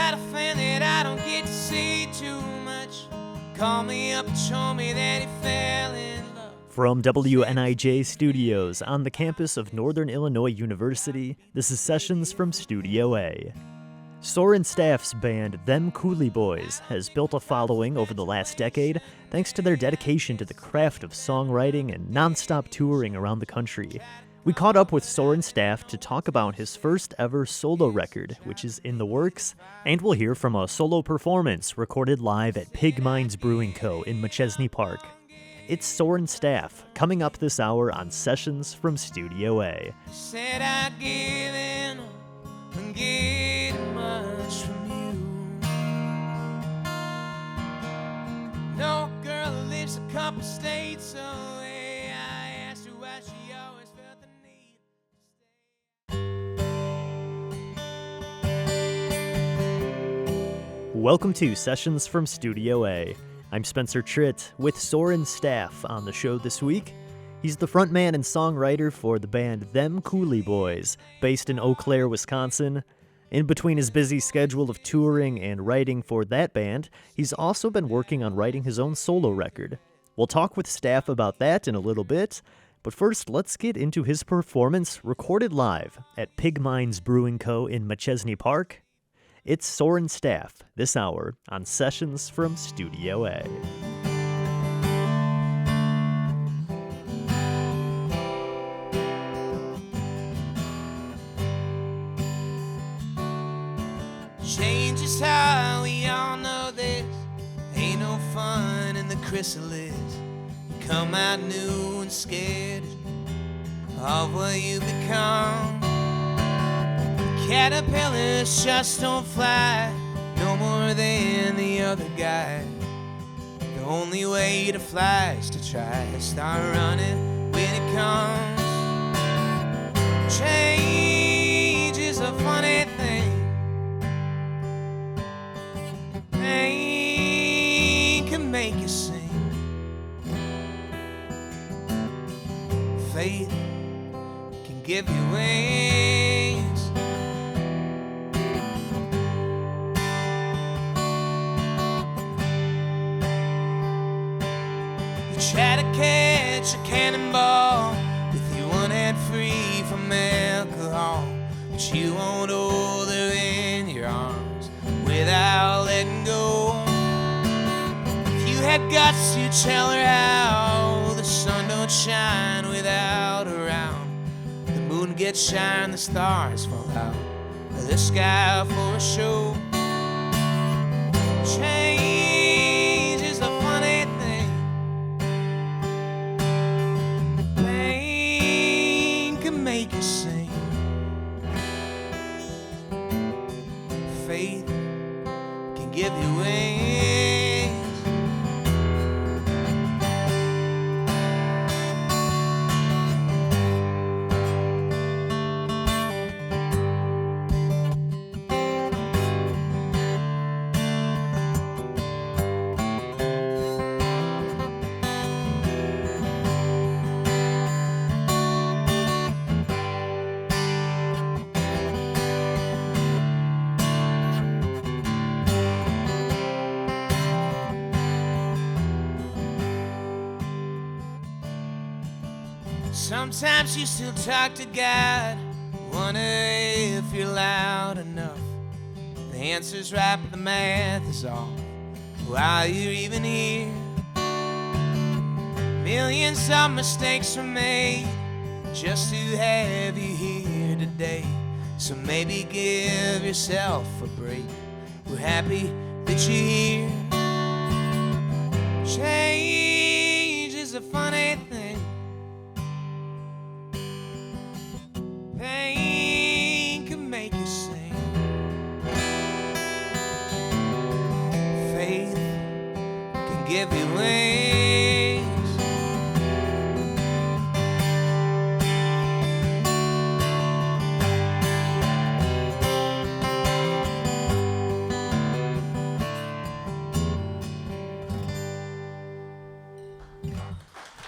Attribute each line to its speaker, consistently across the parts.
Speaker 1: got a fan that I don't get to see too much. Call me up and show me that he fell in love.
Speaker 2: From WNIJ Studios on the campus of Northern Illinois University, this is Sessions from Studio A. Soren Staff's band, Them Cooley Boys, has built a following over the last decade thanks to their dedication to the craft of songwriting and nonstop touring around the country. We caught up with Soren Staff to talk about his first ever solo record, which is in the works, and we'll hear from a solo performance recorded live at Pig Mines Brewing Co. in Machesney Park. It's Soren Staff, coming up this hour on Sessions from Studio A.
Speaker 1: Said I'd given up and get much from you. No girl who lives a couple states away. I asked her why she always felt the need.
Speaker 2: Welcome to Sessions from Studio A. I'm Spencer Tritt with Soren Staff on the show this week. He's the frontman and songwriter for the band Them Cooley Boys, based in Eau Claire, Wisconsin. In between his busy schedule of touring and writing for that band, he's also been working on writing his own solo record. We'll talk with Staff about that in a little bit, but first let's get into his performance recorded live at Pig Mines Brewing Co. in Machesney Park. It's Soren Staff this hour on Sessions from Studio A.
Speaker 1: Change is how we all know this. Ain't no fun in the chrysalis. You come out new and scared of what you become. Caterpillars just don't fly no more than the other guy. The only way to fly is to try to start running when it comes. Change is a funny thing. Pain can make you sing. Faith can give you wings. You try to catch a cannonball with your one hand free from alcohol, but you won't hold her in your arms without letting go. If you had guts, you'd tell her how the sun don't shine without her around. The moon gets shine, the stars fall out of the sky for a show. Change is a funny thing. Pain can make you sing. Faith can give you wings. Sometimes you still talk to God, wonder if you're loud enough. The answer's right, but the math is off while you're even here. Millions of mistakes were made just to have you here today. So maybe give yourself a break. We're happy that you're here. Change is a funny thing. Pain can make you sing. Faith can give you wings.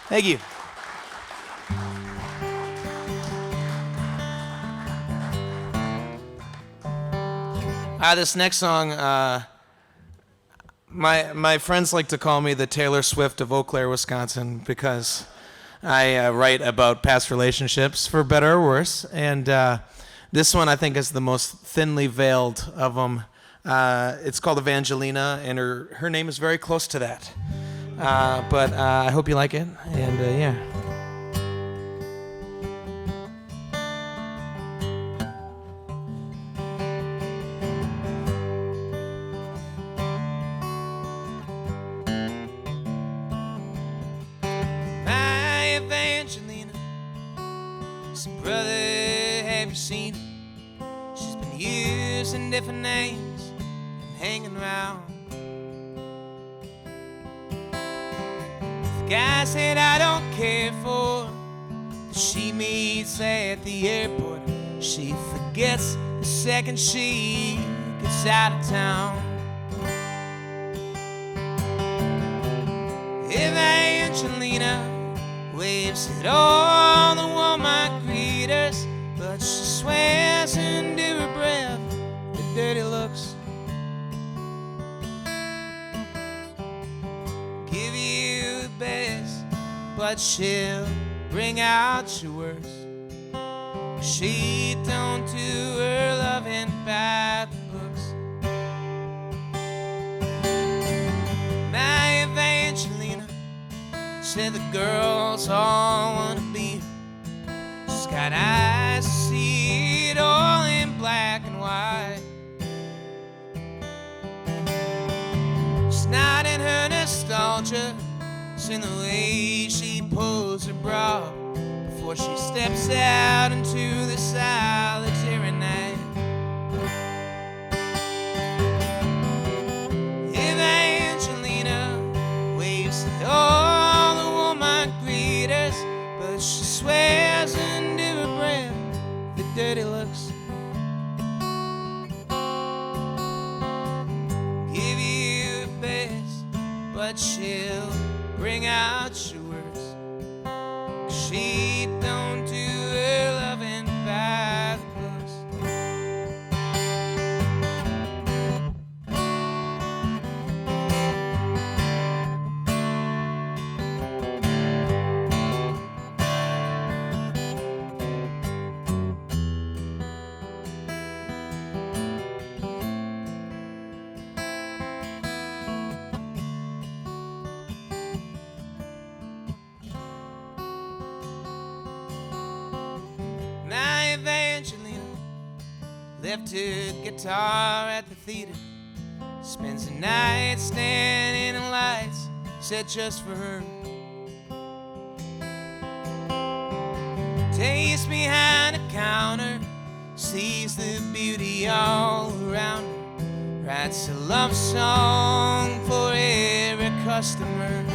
Speaker 1: Thank you. This next song, my friends like to call me the Taylor Swift of Eau Claire, Wisconsin, because I write about past relationships, for better or worse. And this one, I think, is the most thinly veiled of them. It's called Evangelina, and her name is very close to that. But I hope you like it, and yeah. My Evangelina, so brother, have you seen her? She's been using different names and hanging around. The guys that I don't care for, that she meets at the airport, she forgets the second she gets out of town. Evangelina waves at all the Walmart greeters, but she swears under her breath the dirty looks give you the best, but she'll bring out your worst. She don't do her loving by the books. My Evangelina said the girls all wanna be her. She's got eyes to see it all in black and white. It's not in her nostalgia, it's in the way she pulls her bra before she steps out into the solitary night. Evangelina waves at all the Walmart greeters, but she swears under her breath the dirty looks give you the best, but she'll bring out your worst. She don't do her loving by the books. My Evangelina left her guitar at the theater, spends the night standing in lights set just for her. Takes behind a counter, sees the beauty all around her, writes a love song for every customer.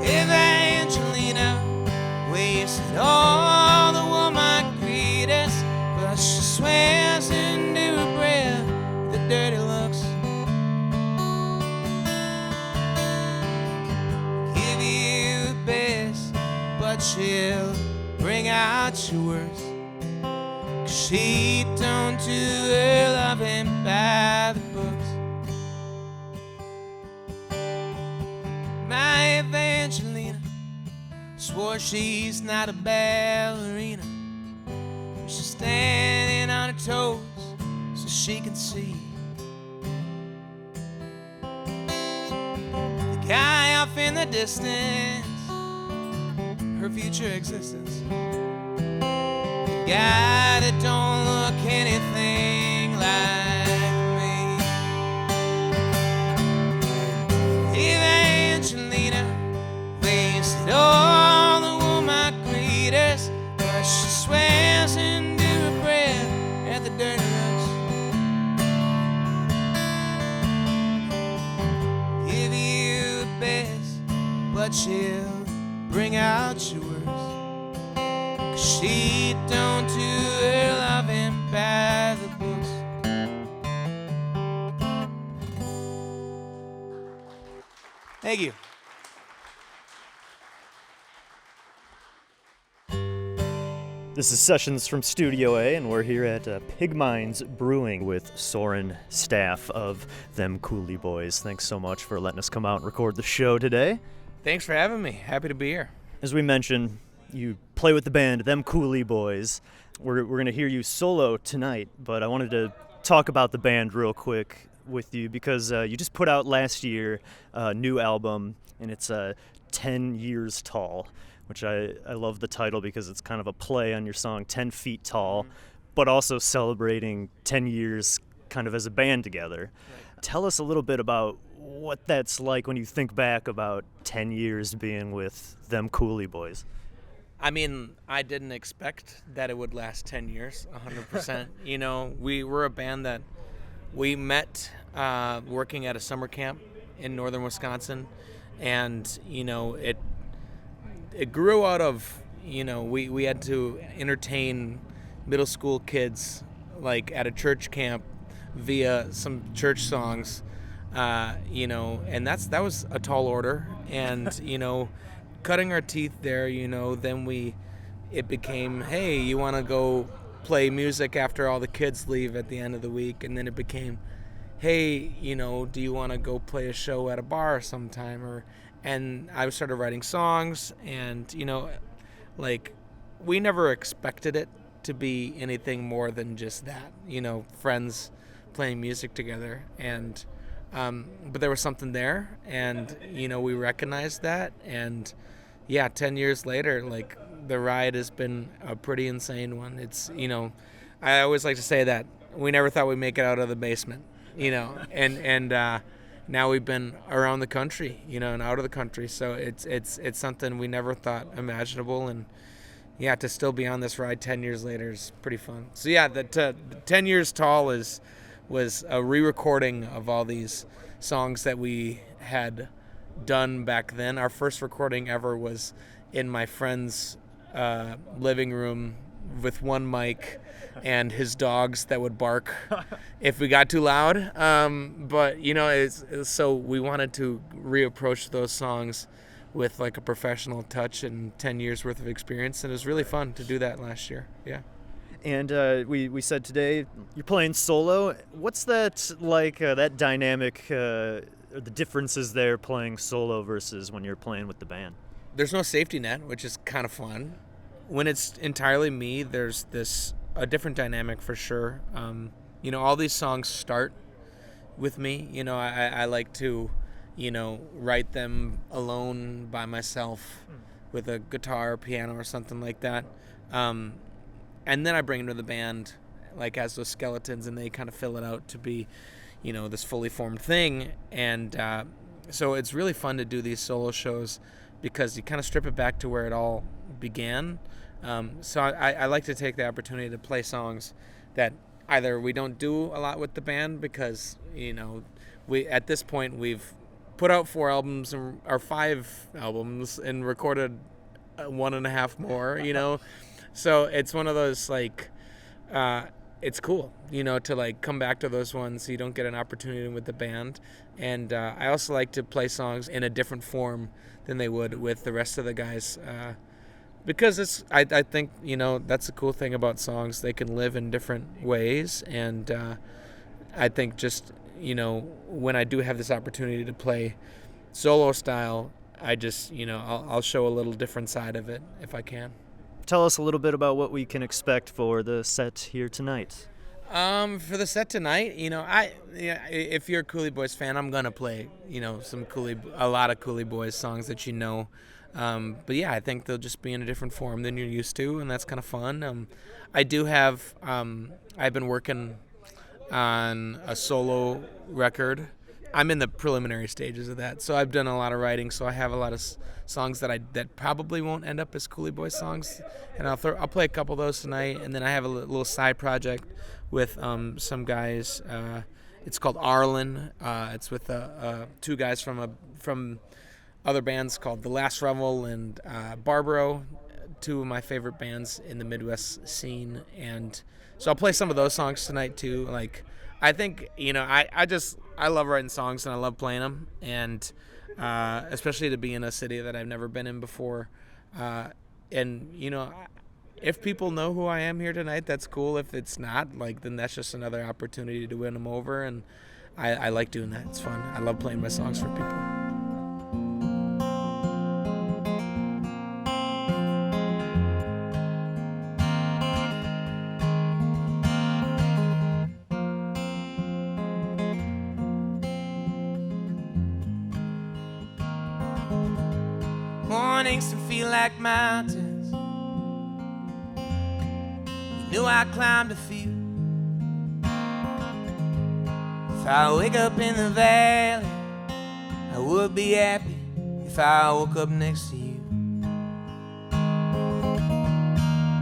Speaker 1: Evangelina waves at all the Walmart greeters, but she swears under her breath the dirty looks give you the best, but she'll bring out your worst. 'Cause she don't do her loving by the books. My Evangelina swore she's not a ballerina. She's standing on her toes so she can see the guy off in the distance, her future existence. The guy that don't look anything like me. Evangelina waves at all the Walmart greeters, but she swears into her breath at the dirty looks give you the best, but she'll bring out your worst. 'Cause she don't do her loving by the books. Thank you.
Speaker 2: This is Sessions from Studio A, and we're here at Pig Minds Brewing with Soren, staff of Them Cooley Boys. Thanks so much for letting us come out and record the show today.
Speaker 1: Thanks for having me. Happy to be here.
Speaker 2: As we mentioned, you play with the band Them Cooley Boys. We're going to hear you solo tonight, but I wanted to talk about the band real quick with you because you just put out last year a new album, and it's 10 Years Tall, which I love the title because it's kind of a play on your song 10 Feet Tall, but also celebrating 10 years kind of as a band together. Right. Tell us a little bit about what that's like when you think back about 10 years being with Them Cooley Boys.
Speaker 1: I mean, I didn't expect that it would last 10 years, 100%. You know, we were a band that we met working at a summer camp in northern Wisconsin, and, you know, it grew out of, you know, we had to entertain middle school kids, like, at a church camp via some church songs, you know, and that was a tall order, and, you know, cutting our teeth there, you know, then it became, hey, you want to go play music after all the kids leave at the end of the week, and then it became, hey, you know, do you want to go play a show at a bar sometime, and I started writing songs, and, you know, like, we never expected it to be anything more than just that, you know, friends playing music together, and but there was something there, and, you know, we recognized that, and yeah, 10 years later, like, the ride has been a pretty insane one. It's, you know, I always like to say that we never thought we'd make it out of the basement, you know, and now we've been around the country, you know, and out of the country, so it's something we never thought imaginable, and yeah, to still be on this ride 10 years later is pretty fun. So yeah, the 10 Years Tall was a re-recording of all these songs that we had done back then. Our first recording ever was in my friend's living room with one mic and his dogs that would bark if we got too loud. But, you know, so we wanted to reapproach those songs with, like, a professional touch and 10 years worth of experience, and it was really fun to do that last year. Yeah.
Speaker 2: And we said today you're playing solo. What's that like, that dynamic, the differences there playing solo versus when you're playing with the band?
Speaker 1: There's no safety net, which is kind of fun. When it's entirely me, there's a different dynamic for sure. You know, all these songs start with me. You know, I like to, you know, write them alone by myself with a guitar or piano or something like that. And then I bring them to the band, like, as those skeletons, and they kind of fill it out to be, you know, this fully formed thing. And so it's really fun to do these solo shows because you kind of strip it back to where it all began. So I like to take the opportunity to play songs that either we don't do a lot with the band because, you know, at this point we've put out 4 albums or 5 albums and recorded 1.5 more, you know. So it's one of those, like, it's cool, you know, to, like, come back to those ones so you don't get an opportunity with the band. And I also like to play songs in a different form than they would with the rest of the guys, because I think, you know, that's the cool thing about songs. They can live in different ways, and I think just, you know, when I do have this opportunity to play solo style, I just, you know, I'll show a little different side of it if I can.
Speaker 2: Tell us a little bit about what we can expect for the set here tonight.
Speaker 1: For the set tonight, you know, if you're a Cooley Boys fan, I'm gonna play, you know, a lot of Cooley Boys songs that you know. But yeah, I think they'll just be in a different form than you're used to, and that's kind of fun. I do have, I've been working on a solo record. I'm in the preliminary stages of that, so I've done a lot of writing. So I have a lot of songs that probably won't end up as Cooley Boys songs, and I'll play a couple of those tonight. And then I have a little side project with some guys. It's called Arlen. It's with 2 guys from other bands called The Last Revel and Barbaro, 2 of my favorite bands in the Midwest scene. And so I'll play some of those songs tonight too. Like, I think, you know, I love writing songs and I love playing them, and especially to be in a city that I've never been in before. And, you know, if people know who I am here tonight, that's cool. If it's not, then that's just another opportunity to win them over, and I like doing that. It's fun. I love playing my songs for people. Mornings can feel like mountains. You knew I climbed a few. If I wake up in the valley, I would be happy if I woke up next to you.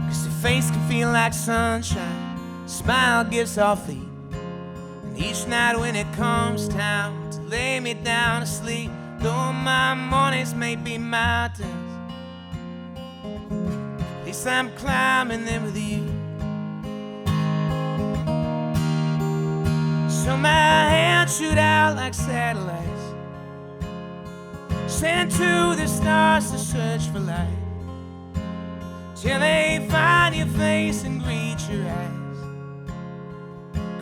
Speaker 1: 'Cause your face can feel like sunshine, smile gives off heat. And each night when it comes time to lay me down to sleep, though my mornings may be mountains, at least I'm climbing them with you. So my hands shoot out like satellites, sent to the stars to search for light, till they find your face and greet your eyes.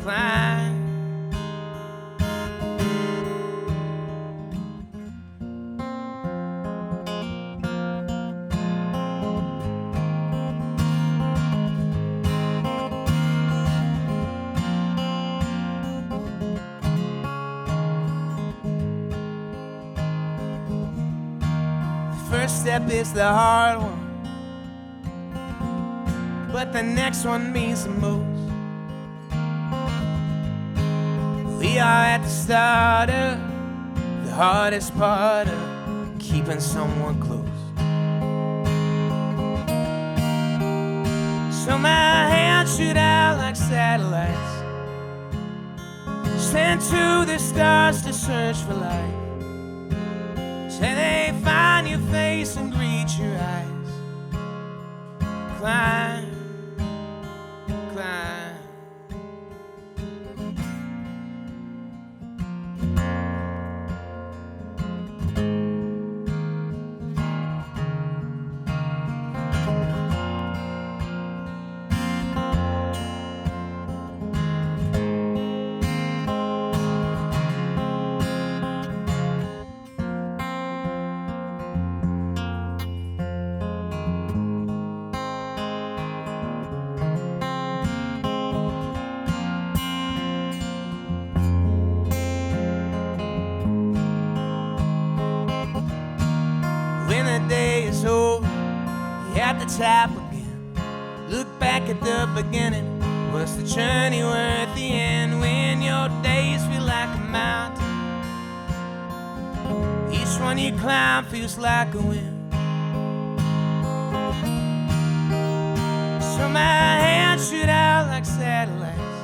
Speaker 1: Climb. First step is the hard one, but the next one means the most. We are at the start of the hardest part of keeping someone close. So my hands shoot out like satellites, sent to the stars to search for light, till they find your face and greet your eyes. Climb, climb. When the day is over, you're at the top again. Look back at the beginning. Was the journey worth the end? When your days feel like a mountain, each one you climb feels like a win. So my hands shoot out like satellites,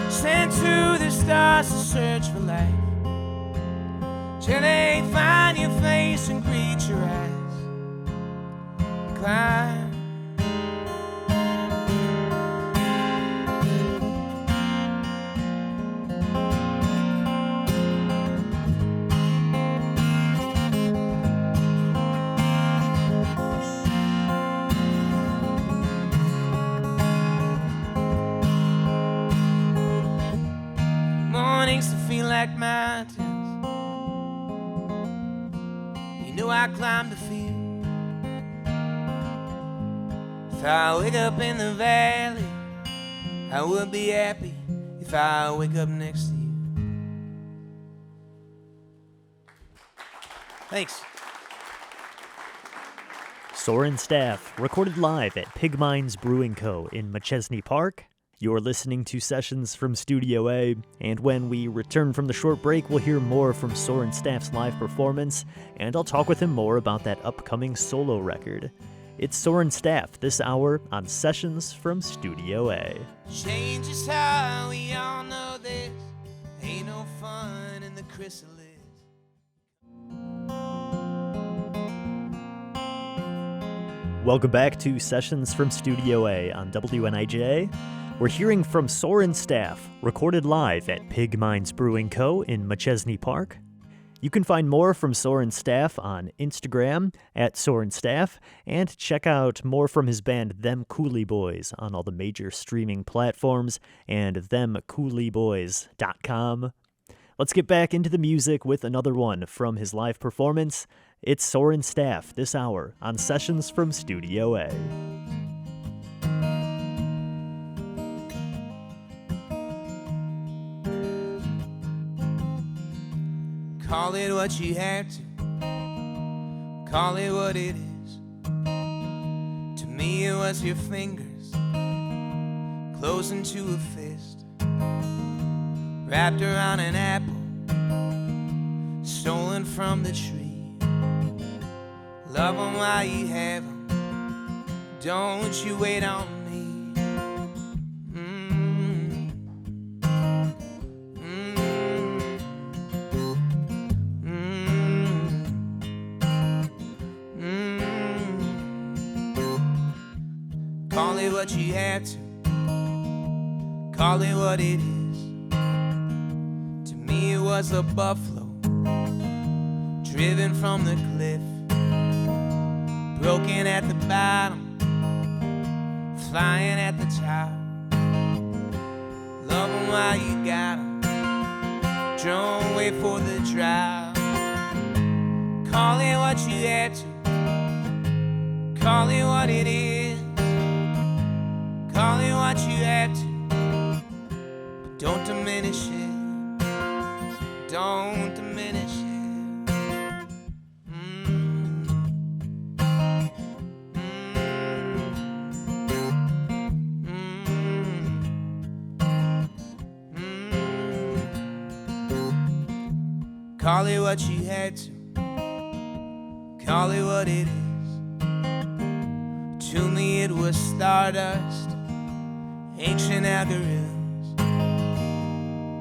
Speaker 1: sent to the stars to search for life, till they find your face and greet your eyes. Climb. Mornings to feel like mountains. You know I climbed a few. If I wake up in the valley, I would be happy if I wake up next to you. Thanks.
Speaker 2: Soren Staff, recorded live at Pig Mines Brewing Co. in Machesney Park. You're listening to Sessions from Studio A, and when we return from the short break, we'll hear more from Soren Staff's live performance, and I'll talk with him more about that upcoming solo record. It's Soren Staff this hour on Sessions from Studio A.
Speaker 1: Change is how we all know this. Ain't no fun in the chrysalis.
Speaker 2: Welcome back to Sessions from Studio A on WNIJ. We're hearing from Soren Staff, recorded live at Pig Mines Brewing Co. in Machesney Park. You can find more from Soren Staff on Instagram at Soren Staff, and check out more from his band Them Cooley Boys on all the major streaming platforms and themcooleyboys.com. Let's get back into the music with another one from his live performance. It's Soren Staff this hour on Sessions from Studio A.
Speaker 1: Call it what you have to, call it what it is. To me it was your fingers closing to a fist, wrapped around an apple stolen from the tree. Love 'em while you have 'em, don't you wait on me. Call it what you have to, call it what it is. To me it was a buffalo driven from the cliff, broken at the bottom, flying at the top. Love 'em while you got 'em, don't wait for the drought. Call it what you have to, call it what it is. Call it what you have to, but don't diminish it, don't diminish it. Call it what you had to, call it what it is. To me it was stardust, ancient algorithms,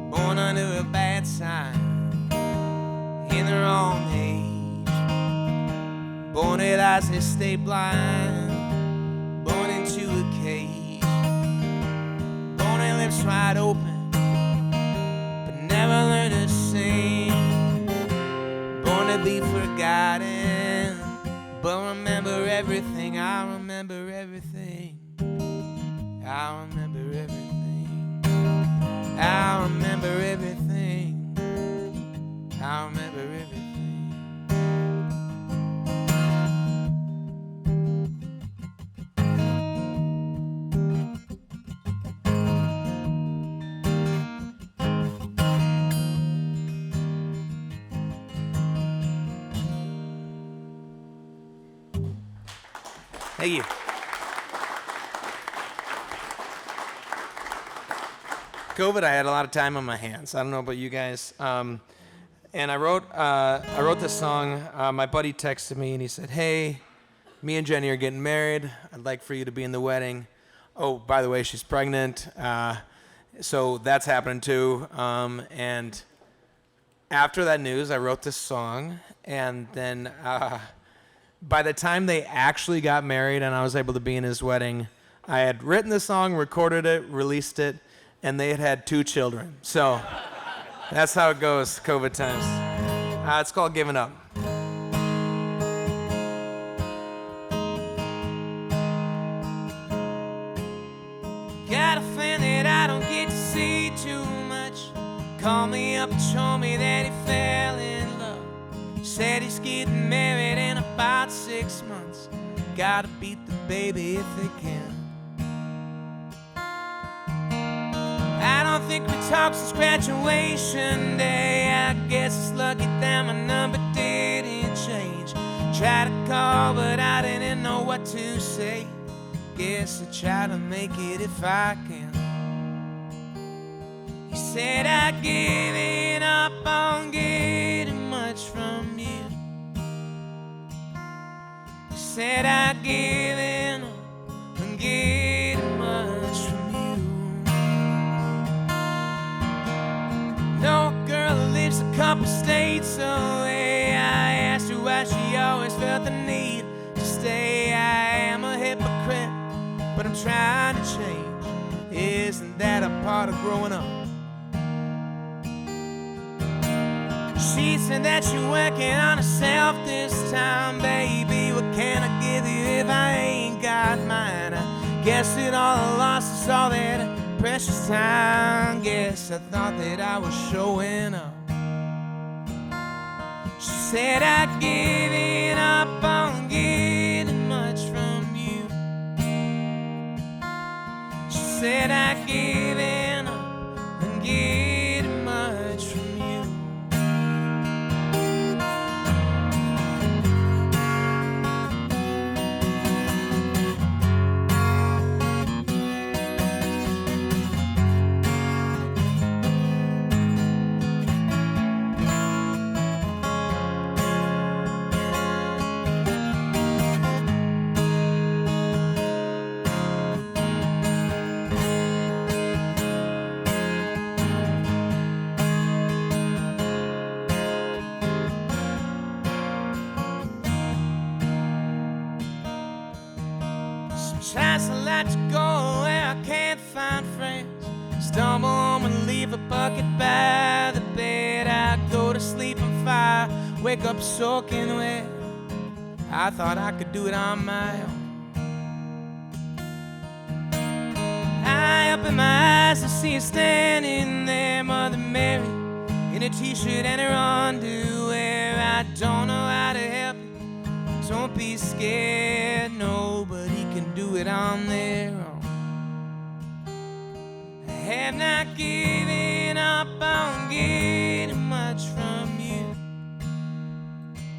Speaker 1: born under a bad sign, in the wrong age, born with eyes that stay blind, born into a cage, born with lips wide open, but never learn to sing, born to be forgotten, but remember everything. I remember everything, I remember everything, I remember everything, I remember everything. Thank you. COVID, I had a lot of time on my hands. I don't know about you guys. And I wrote this song. My buddy texted me and he said, "Hey, me and Jenny are getting married. I'd like for you to be in the wedding. Oh, by the way, she's pregnant. So that's happening too." And after that news, I wrote this song. And then by the time they actually got married and I was able to be in his wedding, I had written the song, recorded it, released it, and they had 2 children. So that's how it goes, COVID times. It's called Giving Up. Got a friend that I don't get to see too much. Called me up and told me that he fell in love. Said he's getting married in about 6 months. Gotta beat the baby if they can. I don't think we talked since graduation day. I guess it's lucky that my number didn't change. Tried to call, but I didn't know what to say. Guess I try to make it if I can. He said I'd given up on getting much from you. He said I'd given up on getting much from you. No girl who lives a couple states away. I asked her why she always felt the need to stay. I am a hypocrite, but I'm trying to change. Isn't that a part of growing up? She said that you're working on herself this time, baby. What can I give you if I ain't got mine? I guess that all I lost is all that precious time. Guess I thought that I was showing up. She said I'd given up on getting much from you. She said I'd given up on getting much from you. Sometimes I like to go where I can't find friends. Stumble home and leave a bucket by the bed. I go to sleep on fire, wake up soaking wet. I thought I could do it on my own. I open my eyes and see her standing there, Mother Mary, in a t-shirt and her underwear. I don't know how to help you. Don't be scared, nobody can do it on their own. I have not given up on getting much from you.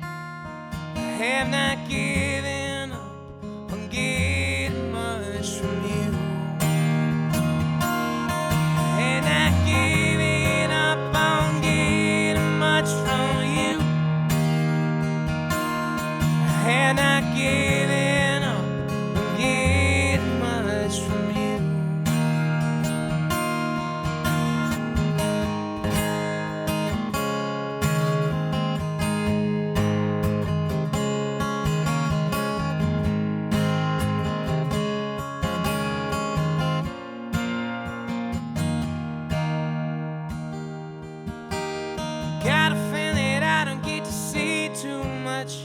Speaker 1: I have not given up on getting much from you. I have not given up on getting much from you. I have not given up on getting much from you. Got a feeling that I don't get to see too much.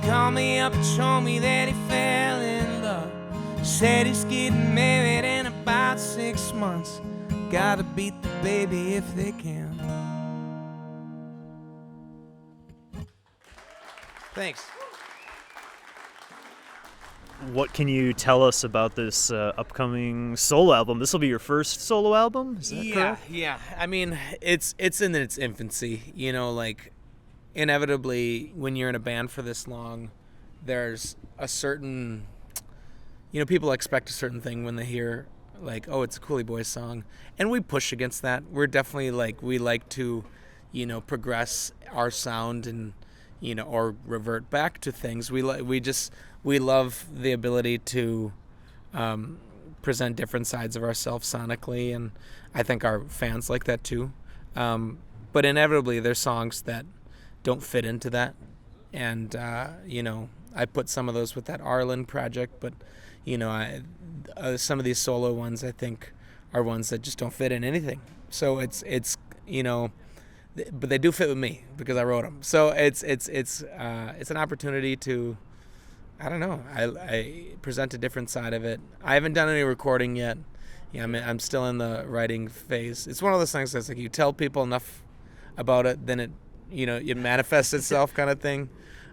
Speaker 1: Called me up and told me that he fell in love. Said he's getting married in about 6 months. Gotta beat the baby if they can. Thanks.
Speaker 2: What can you tell us about this upcoming solo album? This will be your first solo album? Is that correct?
Speaker 1: Yeah. I mean, it's in its infancy. You know, like, inevitably, when you're in a band for this long, there's a certain, you know, people expect a certain thing when they hear, like, oh, it's a Coolie Boys song. And we push against that. We're definitely, like, we like to, you know, progress our sound and, you know, or revert back to things. We love the ability to present different sides of ourselves sonically, and I think our fans like that too. But inevitably, there's songs that don't fit into that, and you know, I put some of those with that Arlen project, but you know, some of these solo ones I think are ones that just don't fit in anything. So it's you know, but they do fit with me because I wrote them. So it's an opportunity to, I don't know, I present a different side of it. I haven't done any recording yet. Yeah, I'm still in the writing phase. It's one of those things that's like you tell people enough about it, then it, you know, it manifests itself kind of thing.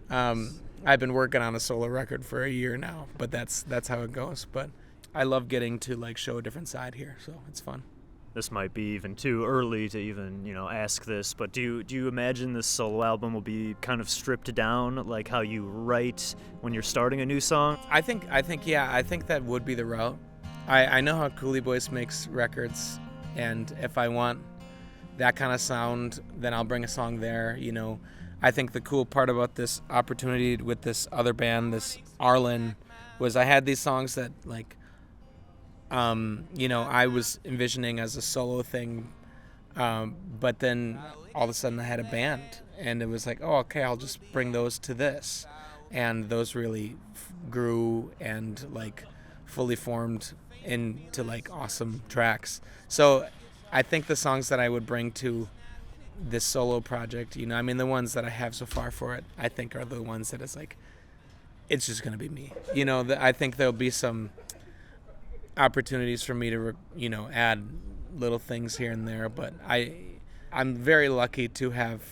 Speaker 1: I've been working on a solo record for a year now, but that's how it goes. But I love getting to like show a different side here, so it's fun.
Speaker 2: This might be even too early to even, you know, ask this, but do you imagine this solo album will be kind of stripped down, like how you write when you're starting a new song?
Speaker 1: I think that would be the route. I know how Coolie Boys makes records, and if I want that kind of sound, then I'll bring a song there, you know. I think the cool part about this opportunity with this other band, this Arlen, was I had these songs that, like, you know, I was envisioning as a solo thing, but then all of a sudden I had a band, and it was like, oh, okay, I'll just bring those to this, and those really grew and like fully formed into like awesome tracks. So I think the songs that I would bring to this solo project, you know, I mean, the ones that I have so far for it, I think are the ones that it's like, it's just going to be me. You know, I think there'll be some opportunities for me to, you know, add little things here and there, but I'm very lucky to have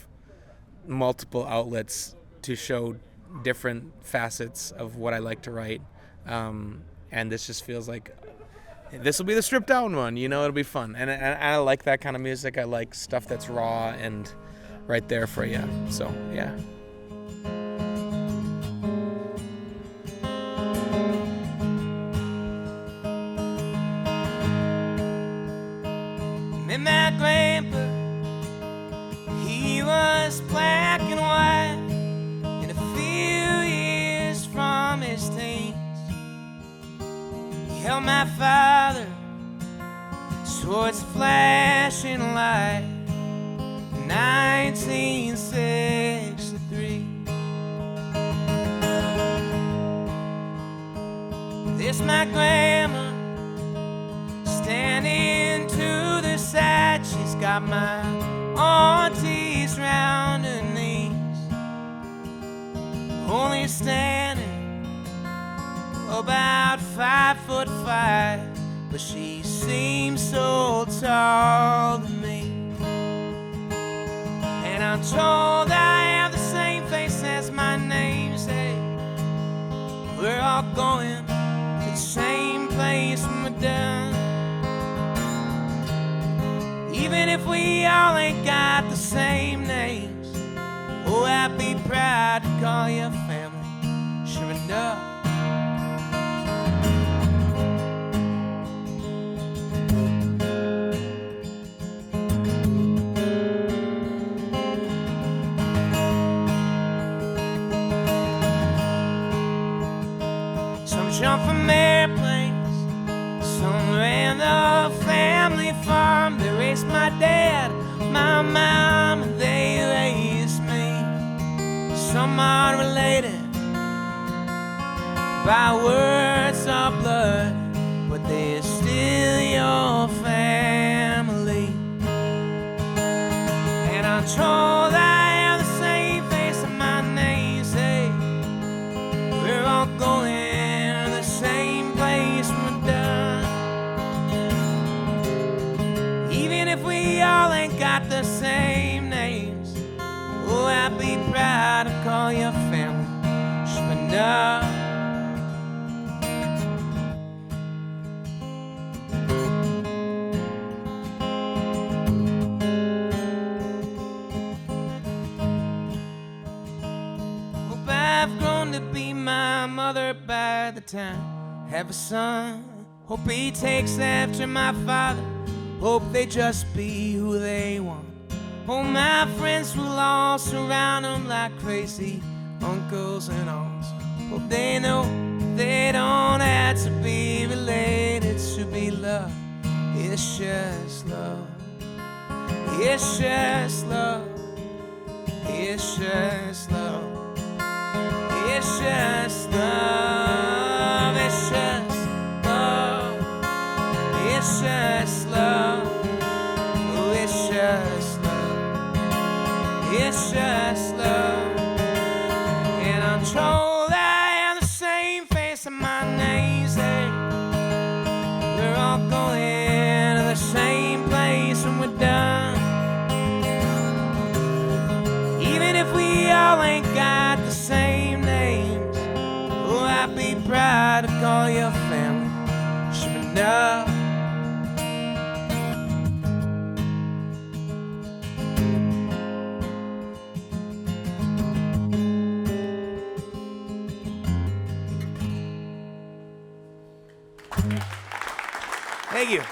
Speaker 1: multiple outlets to show different facets of what I like to write. And this just feels like this will be the stripped down one, you know, it'll be fun. And I like that kind of music. I like stuff that's raw and right there for you. So, yeah.
Speaker 3: Met my grandpa, he was black and white, and a few years from his teens. He held my father towards flashing light in 1963. This my grandma standing to the side. She's got my aunties round her knees, only standing about 5'5", but she seems so tall to me. And I'm told I have the same face as my namesake. We're all going to the same place when we're done. Even if we all ain't got the same names, oh, I'd be proud to call you family, sure enough. Some jump from airplanes, some ran the family farm. They raised my dad, my mom, and they raised me. Some are related by words or blood, but they're still your family. And I'm told I have the same face as my namesake. We're all going to the same place when we're done. Even if we all ain't got the same names, oh, I'd be proud to call you family, sure enough. Hope I've grown to be my mother by the time I have a son. Hope he takes after my father. Hope they just be who they want. Oh, my friends will all surround them like crazy uncles and aunts. Hope they know they don't have to be related to be loved. It's just love. It's just love. It's just love. It's just love. It's just love. It's just love. Oh, it's just love. It's just love. And I'm told I have the same face as my namesake. We're all going to the same place when we're done. Even if we all ain't got the same names, oh, I'd be proud to call you family, sure enough. Thank you.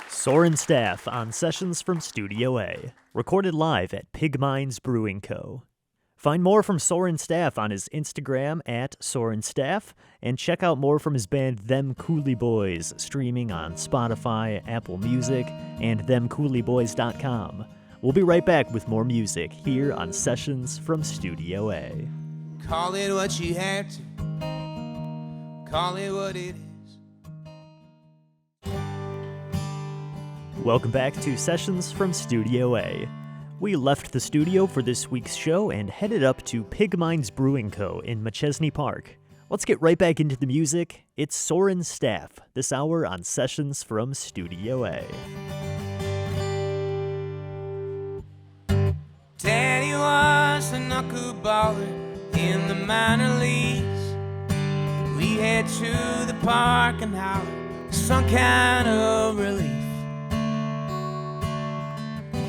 Speaker 2: Soren Staff on Sessions from Studio A, recorded live at Pig Mines Brewing Co. Find more from Soren Staff on his Instagram at Soren Staff, and check out more from his band Them Cooley Boys, streaming on Spotify, Apple Music, and themcooleyboys.com. We'll be right back with more music here on Sessions from Studio A.
Speaker 3: Call it what you have to. Call it what it is.
Speaker 2: Welcome back to Sessions from Studio A. We left the studio for this week's show and headed up to Pig Minds Brewing Co. in Machesney Park. Let's get right back into the music. It's Soren Staff, this hour on Sessions from Studio A.
Speaker 3: Daddy was a knuckleballer in the minor leagues. We head to the park and holler some kind of relief.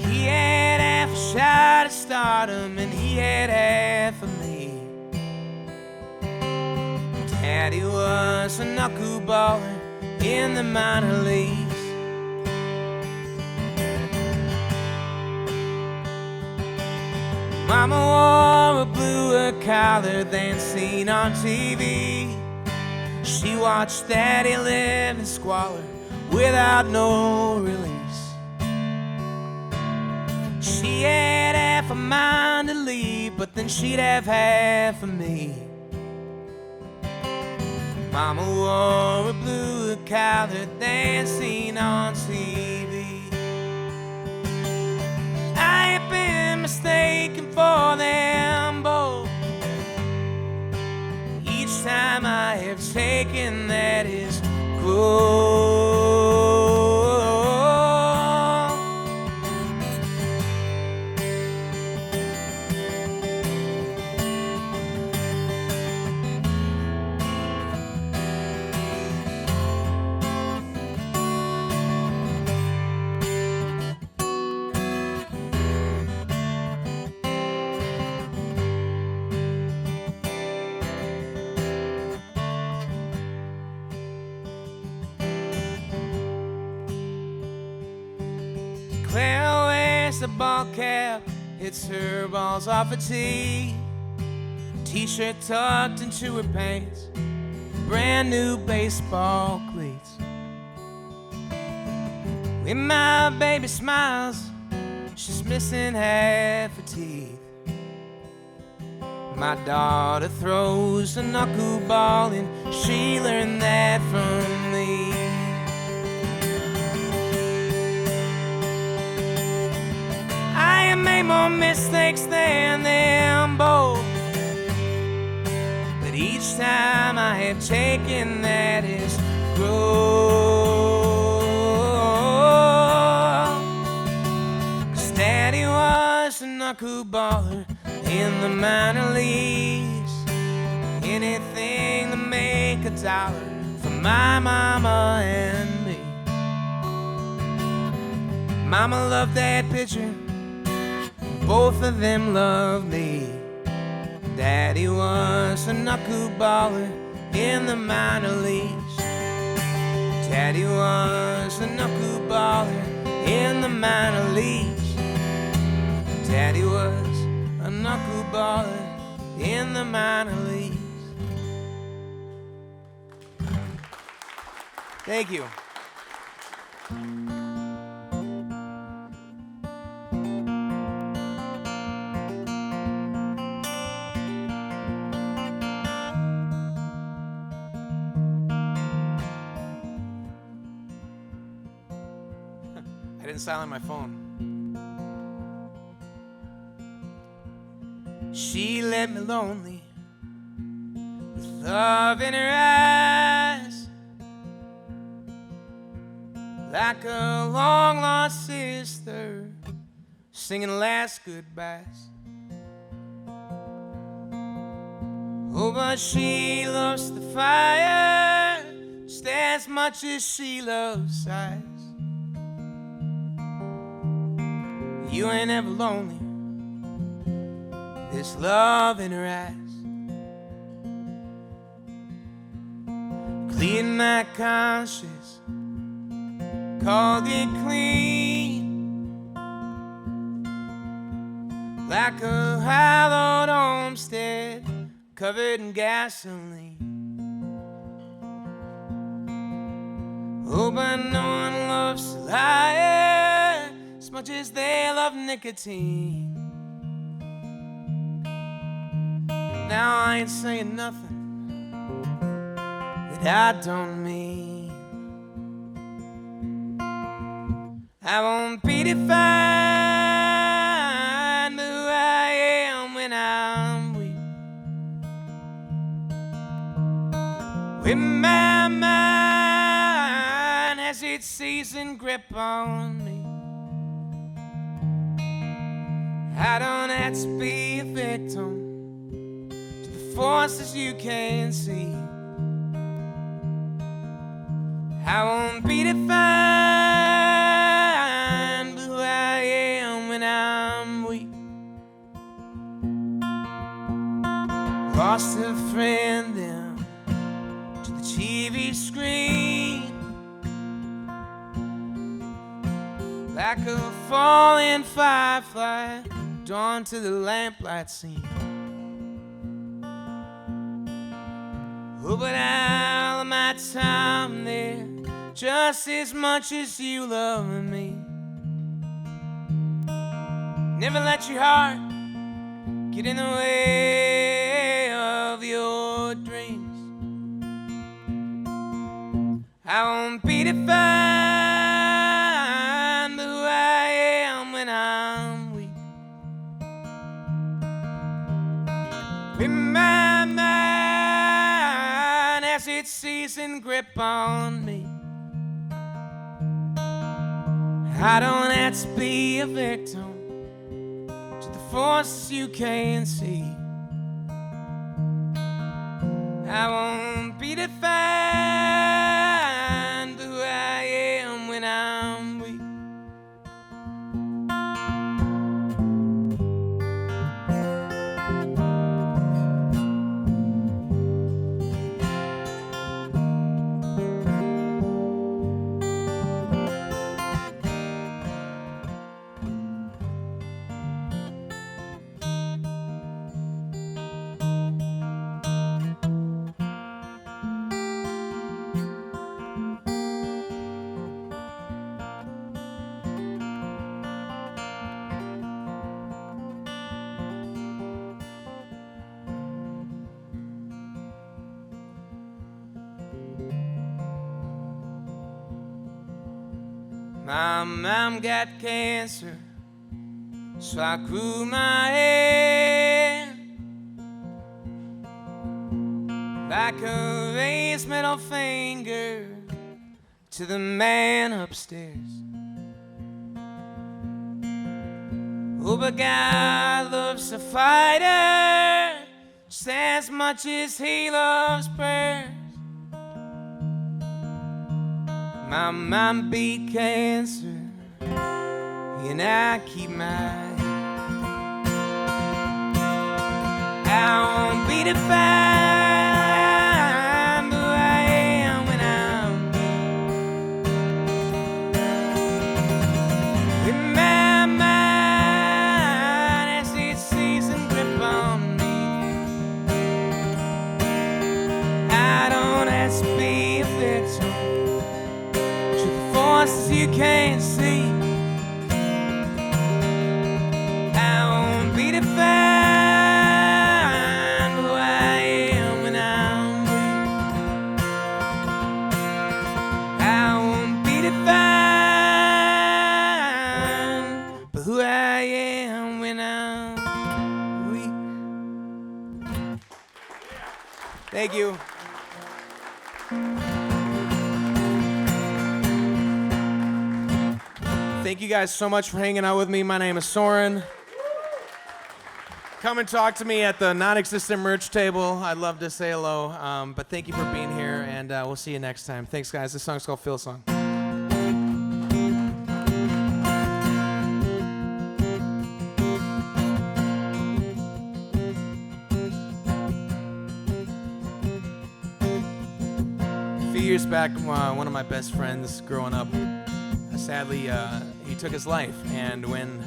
Speaker 3: He had half a shot at stardom and he had half of me. Daddy was a knuckleballer in the minor leagues. Mama wore a bluer collar than seen on TV. She watched Daddy live in squalor without no release. She had half a mind to leave, but then she'd have half of me. Mama wore a bluer collar than seen on TV. I have been mistaken for them both. Each time I have taken that is growth. Claire wears a ball cap, hits her balls off a tee. T-shirt tucked into her pants, brand new baseball cleats. When my baby smiles, she's missing half her teeth. My daughter throws a knuckleball and she learned that from me. I have made more mistakes than them both, but each time I have taken that is growth. 'Cause Daddy was a knuckleballer in the minor leagues. Anything to make a dollar for my mama and me. Mama loved that pitcher, both of them loved me. Daddy was a knuckleballer in the minor leagues. Daddy was a knuckleballer in the minor leagues. Daddy was a knuckleballer in the minor leagues. Thank you. I didn't silence my phone. She left me lonely with love in her eyes, like a long lost sister singing last goodbyes. Oh, but she loves the fire just as much as she loves sighs. You ain't ever lonely, there's love in her eyes. Clean my conscience, called it clean, like a hallowed homestead covered in gasoline. Oh, but no one loves a liar as much as they love nicotine. Now I ain't saying nothing that I don't mean. I won't be defined by who I am when I'm weak. When my mind has its seasoned grip on me, I don't have to be a victim to the forces you can't see. I won't be defined by who I am when I'm weak. Lost a friend then to the TV screen, like a falling firefly drawn to the lamplight scene. Oh, but all of my time there, just as much as you love me. Never let your heart get in the way of your dreams. I won't be defined by who I am when I'm weak. When my mind has its seasoned grip on me, I don't have to be a victim to the forces you can't see. I won't be defined by who I am when I'm weak. My mom got cancer, so I grew my hair like a raised middle finger to the man upstairs. Oh, but God loves a fighter just as much as he loves prayers. My mom beat cancer, and I keep mine. I won't be defined by who I am when I'm weak. When my mind has its seasoned grip on me, I don't have to be a victim to the forces you can't see. I won't be defined by who I am when I'm weak. I won't be defined by who I am when I'm weak. Thank you. Thank you guys so much for hanging out with me. My name is Soren. Come and talk to me at the non-existent merch table. I'd love to say hello, but thank you for being here, and we'll see you next time. Thanks, guys. This song's called Phil Song. A few years back, one of my best friends growing up, sadly, he took his life, and when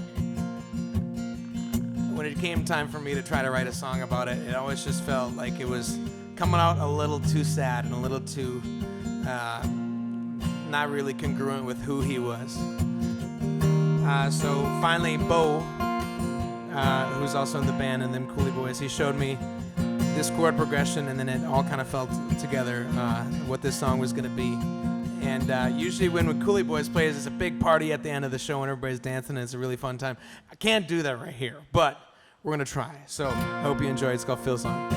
Speaker 3: it came time for me to try to write a song about it, it always just felt like it was coming out a little too sad and a little too not really congruent with who he was. So finally, Bo, who's also in the band and them Coolie Boys, he showed me this chord progression, and then it all kind of fell together, what this song was going to be. And usually when Coolie Boys plays, it's a big party at the end of the show and everybody's dancing and it's a really fun time. I can't do that right here, but we're going to try. So I hope you enjoy it. It's called Phil's Song.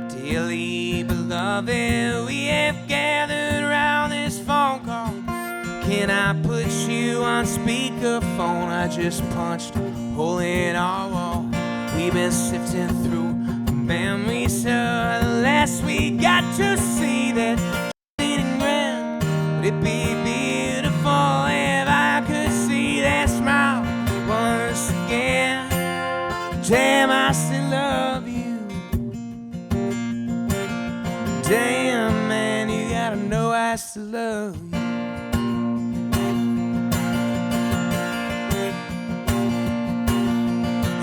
Speaker 3: Dearly beloved, we have gathered around this phone call. Can I put you on speakerphone? I just punched a hole in our wall. We've been sifting through memories of the last we got to see that bleeding ground. Would it be beautiful if I could see that smile once again? Damn, I still love you. Damn, man, you gotta know I still love you.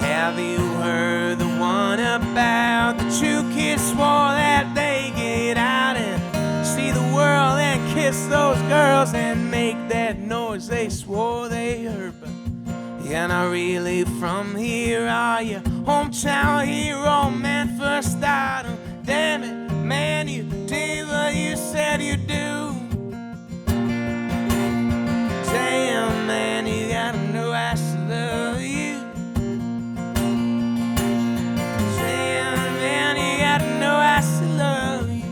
Speaker 3: Have you heard the one about the two kids swore that they get out and see the world and kiss those girls and make that noise they swore they heard? But you're not really from here, are you? Hometown hero, man, for stardom. Damn it, man, you did what you said you'd do. Damn, man, you gotta know I still love you. No, I still love you.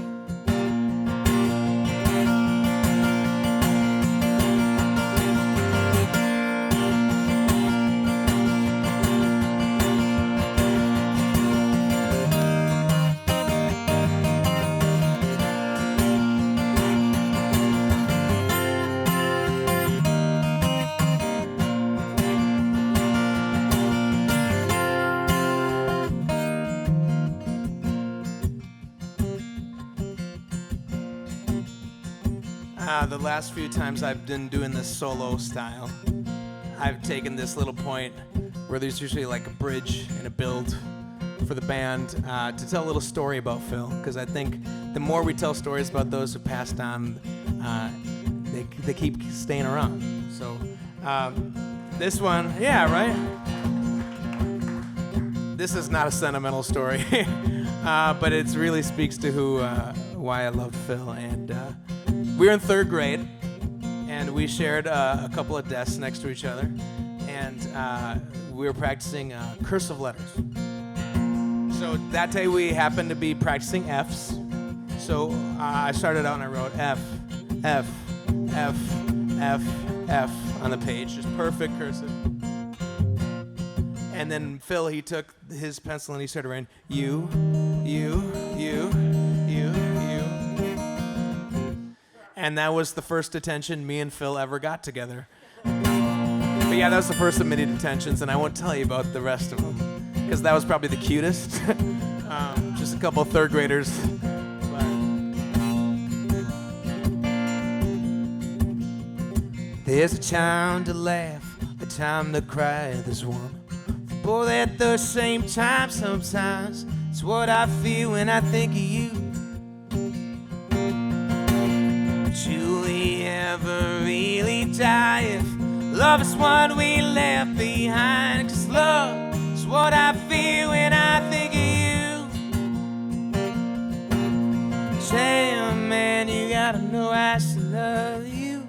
Speaker 3: The last few times I've been doing this solo style, I've taken this little point where there's usually like a bridge and a build for the band to tell a little story about Phil, because I think the more we tell stories about those who passed on, they keep staying around. So this one, yeah, right? This is not a sentimental story, but it really speaks to why I love Phil. And we were in 3rd grade, and we shared a couple of desks next to each other, and we were practicing cursive letters. So that day we happened to be practicing F's. So I started out and I wrote F, F, F, F, F on the page, just perfect cursive. And then Phil, he took his pencil and he started writing U, U, U, U, U. And that was the first detention me and Phil ever got together. But yeah, that was the first of many detentions, and I won't tell you about the rest of them, because that was probably the cutest. Just a couple of 3rd graders. But there's a time to laugh, a time to cry, there's one. Both at the same time sometimes. It's what I feel when I think of you. Will we ever really die if love is what we left behind? 'Cause love is what I feel when I think of you. Damn, man, you gotta know I still love you.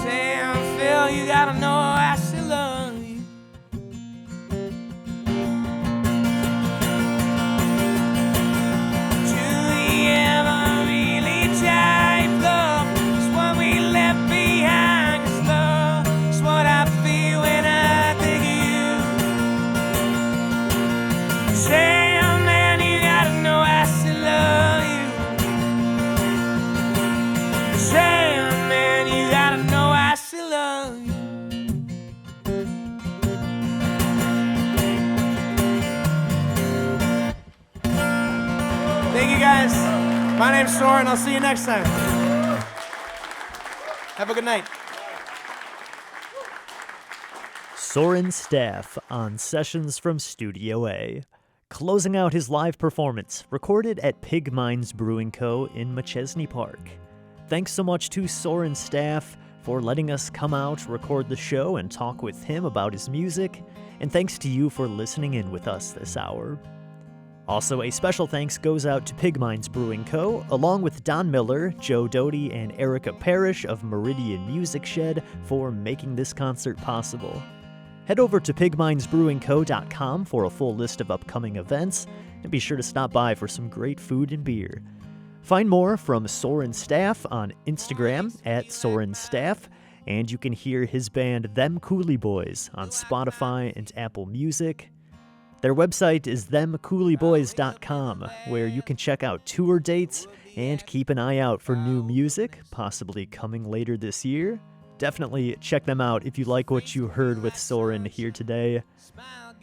Speaker 3: Damn, Phil, you gotta know I still love you. Thank you guys. My name's Soren. I'll see you next time. Have a good night.
Speaker 2: Soren Staff on Sessions from Studio A, closing out his live performance recorded at Pig Mines Brewing Co. in Machesney Park. Thanks so much to Soren Staff for letting us come out, record the show, and talk with him about his music. And thanks to you for listening in with us this hour. Also, a special thanks goes out to Pigmines Brewing Co., along with Don Miller, Joe Doty, and Erica Parrish of Meridian Music Shed for making this concert possible. Head over to pigminesbrewingco.com for a full list of upcoming events, and be sure to stop by for some great food and beer. Find more from Soren Staff on Instagram at Soren Staff, and you can hear his band Them Cooley Boys on Spotify and Apple Music. Their website is themcooleyboys.com, where you can check out tour dates and keep an eye out for new music, possibly coming later this year. Definitely check them out if you like what you heard with Soren here today.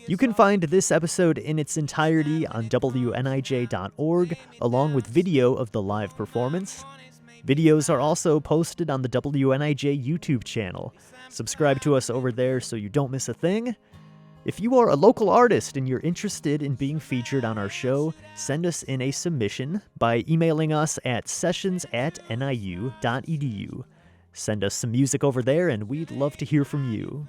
Speaker 2: You can find this episode in its entirety on WNIJ.org, along with video of the live performance. Videos are also posted on the WNIJ YouTube channel. Subscribe to us over there so you don't miss a thing. If you are a local artist and you're interested in being featured on our show, send us in a submission by emailing us at sessions@niu.edu. Send us some music over there and we'd love to hear from you.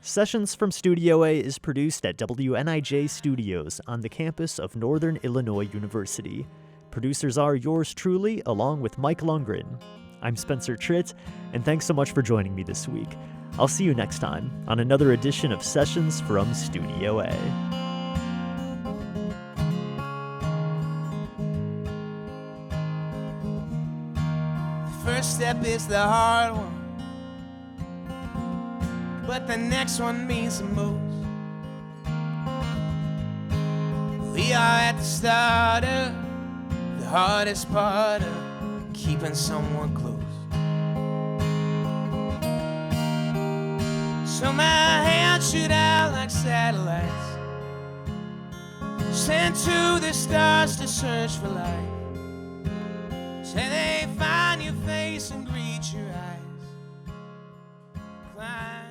Speaker 2: Sessions from Studio A is produced at WNIJ Studios on the campus of Northern Illinois University. Producers are yours truly, along with Mike Lundgren. I'm Spencer Tritt, and thanks so much for joining me this week. I'll see you next time on another edition of Sessions from Studio A.
Speaker 3: The first step is the hard one, but the next one means the most. We are at the start of the hardest part of keeping someone close. So my hands shoot out like satellites, sent to the stars to search for life. Say they find your face and greet your eyes. Climb